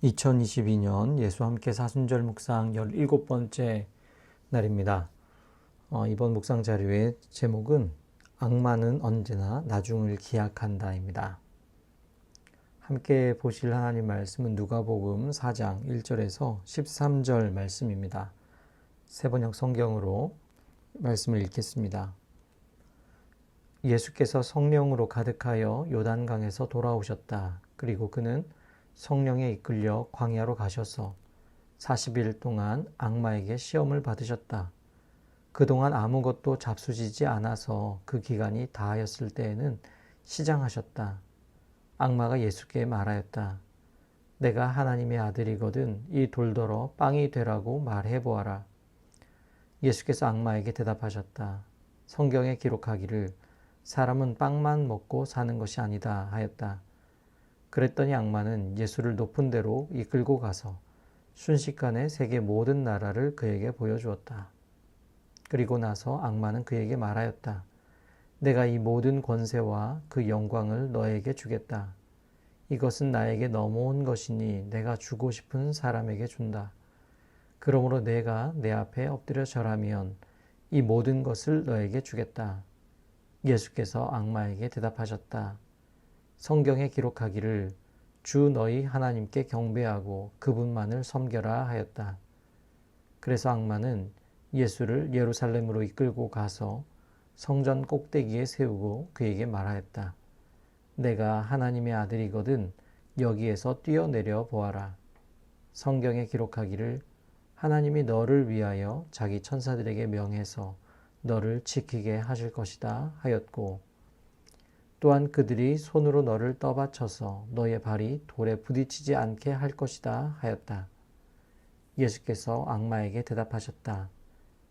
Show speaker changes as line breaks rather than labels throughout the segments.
2022년 예수 함께 사순절 묵상 17번째 날입니다. 이번 묵상 자료의 제목은 악마는 언제나 나중을 기약한다입니다. 함께 보실 하나님 말씀은 누가복음 4장 1절에서 13절 말씀입니다. 세번역 성경으로 말씀을 읽겠습니다. 예수께서 성령으로 가득하여 요단강에서 돌아오셨다. 그리고 그는 성령에 이끌려 광야로 가셔서 40일 동안 악마에게 시험을 받으셨다. 그동안 아무것도 잡수지지 않아서 그 기간이 다하였을 때에는 시장하셨다. 악마가 예수께 말하였다. 내가 하나님의 아들이거든 이 돌더러 빵이 되라고 말해보아라. 예수께서 악마에게 대답하셨다. 성경에 기록하기를 사람은 빵만 먹고 사는 것이 아니다 하였다. 그랬더니 악마는 예수를 높은 데로 이끌고 가서 순식간에 세계 모든 나라를 그에게 보여주었다. 그리고 나서 악마는 그에게 말하였다. 내가 이 모든 권세와 그 영광을 너에게 주겠다. 이것은 나에게 넘어온 것이니 내가 주고 싶은 사람에게 준다. 그러므로 내가 내 앞에 엎드려 절하면 이 모든 것을 너에게 주겠다. 예수께서 악마에게 대답하셨다. 성경에 기록하기를 주 너희 하나님께 경배하고 그분만을 섬겨라 하였다. 그래서 악마는 예수를 예루살렘으로 이끌고 가서 성전 꼭대기에 세우고 그에게 말하였다. 내가 하나님의 아들이거든 여기에서 뛰어내려 보아라. 성경에 기록하기를 하나님이 너를 위하여 자기 천사들에게 명해서 너를 지키게 하실 것이다 하였고 또한 그들이 손으로 너를 떠받쳐서 너의 발이 돌에 부딪히지 않게 할 것이다 하였다. 예수께서 악마에게 대답하셨다.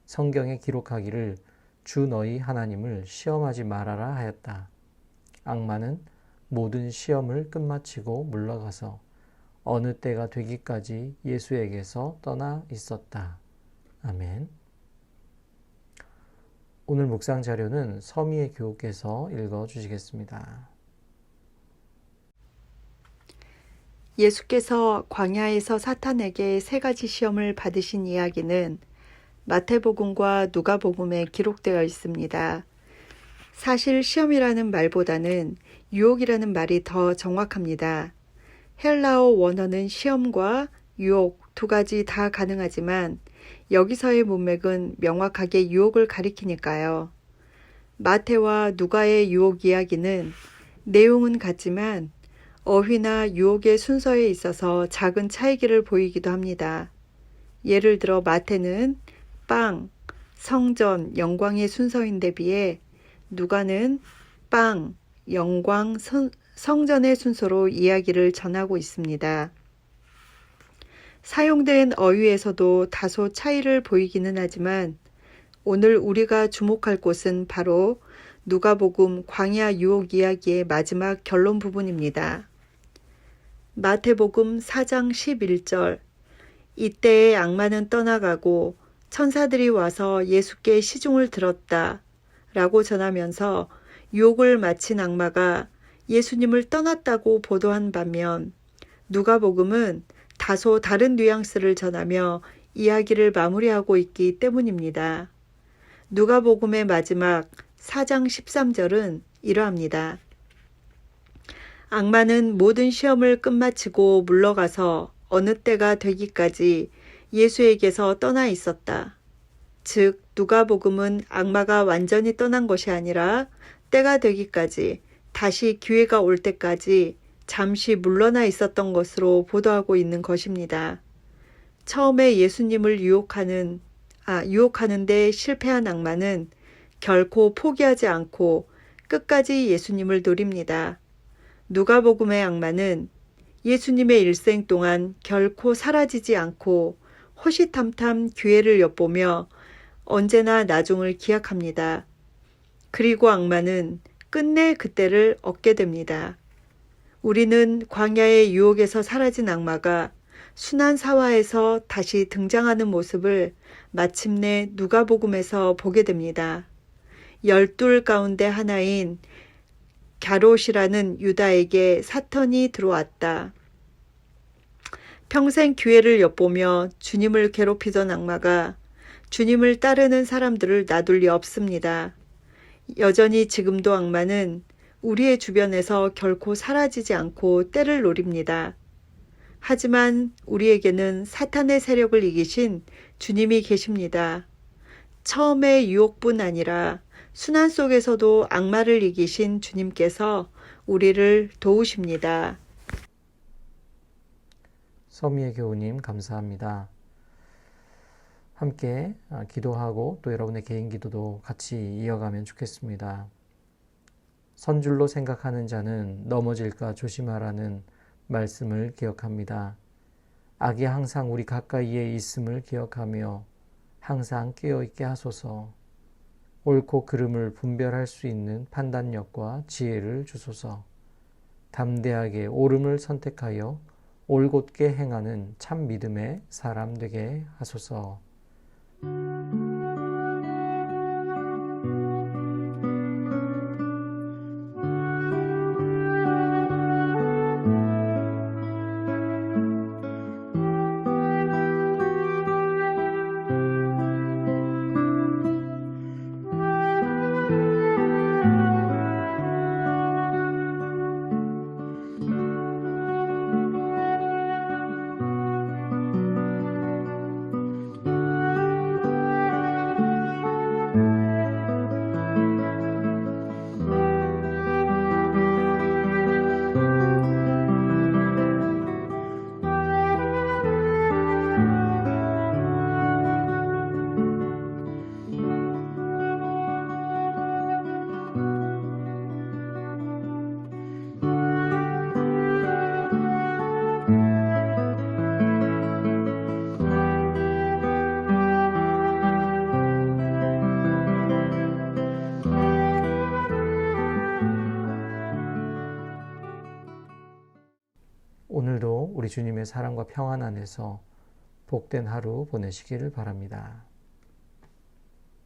성경에 기록하기를 주 너희 하나님을 시험하지 말아라 하였다. 악마는 모든 시험을 끝마치고 물러가서 어느 때가 되기까지 예수에게서 떠나 있었다. 아멘. 오늘 묵상 자료는 서미의 교우께서 읽어주시겠습니다.
예수께서 광야에서 사탄에게 세 가지 시험을 받으신 이야기는 마태복음과 누가복음에 기록되어 있습니다. 사실 시험이라는 말보다는 유혹이라는 말이 더 정확합니다. 헬라어 원어는 시험과 유혹 두 가지 다 가능하지만 여기서의 문맥은 명확하게 유혹을 가리키니까요. 마태와 누가의 유혹 이야기는 내용은 같지만 어휘나 유혹의 순서에 있어서 작은 차이기를 보이기도 합니다. 예를 들어 마태는 빵, 성전, 영광의 순서인데 비해 누가는 빵, 영광, 성전의 순서로 이야기를 전하고 있습니다. 사용된 어휘에서도 다소 차이를 보이기는 하지만 오늘 우리가 주목할 곳은 바로 누가복음 광야 유혹 이야기의 마지막 결론 부분입니다. 마태복음 4장 11절 이때에 악마는 떠나가고 천사들이 와서 예수께 시중을 들었다 라고 전하면서 유혹을 마친 악마가 예수님을 떠났다고 보도한 반면 누가복음은 다소 다른 뉘앙스를 전하며 이야기를 마무리하고 있기 때문입니다. 누가복음의 마지막 4장 13절은 이러합니다. 악마는 모든 시험을 끝마치고 물러가서 어느 때가 되기까지 예수에게서 떠나 있었다. 즉 누가복음은 악마가 완전히 떠난 것이 아니라 때가 되기까지 다시 기회가 올 때까지 잠시 물러나 있었던 것으로 보도하고 있는 것입니다. 처음에 예수님을 유혹하는데 실패한 악마는 결코 포기하지 않고 끝까지 예수님을 노립니다. 누가복음의 악마는 예수님의 일생 동안 결코 사라지지 않고 호시탐탐 기회를 엿보며 언제나 나중을 기약합니다. 그리고 악마는 끝내 그때를 얻게 됩니다. 우리는 광야의 유혹에서 사라진 악마가 순환 사화에서 다시 등장하는 모습을 마침내 누가복음에서 보게 됩니다. 12 가운데 하나인 갸롯이라는 유다에게 사탄이 들어왔다. 평생 교회를 엿보며 주님을 괴롭히던 악마가 주님을 따르는 사람들을 놔둘 리 없습니다. 여전히 지금도 악마는 우리의 주변에서 결코 사라지지 않고 때를 노립니다. 하지만 우리에게는 사탄의 세력을 이기신 주님이 계십니다. 처음의 유혹뿐 아니라 순환 속에서도 악마를 이기신 주님께서 우리를 도우십니다.
서미의 교우님 감사합니다. 함께 기도하고 또 여러분의 개인 기도도 같이 이어가면 좋겠습니다. 선줄로 생각하는 자는 넘어질까 조심하라는 말씀을 기억합니다. 악이 항상 우리 가까이에 있음을 기억하며 항상 깨어있게 하소서. 옳고 그름을 분별할 수 있는 판단력과 지혜를 주소서. 담대하게 옳음을 선택하여 올곧게 행하는 참 믿음의 사람 되게 하소서. 오늘도 우리 주님의 사랑과 평안 안에서 복된 하루 보내시기를 바랍니다.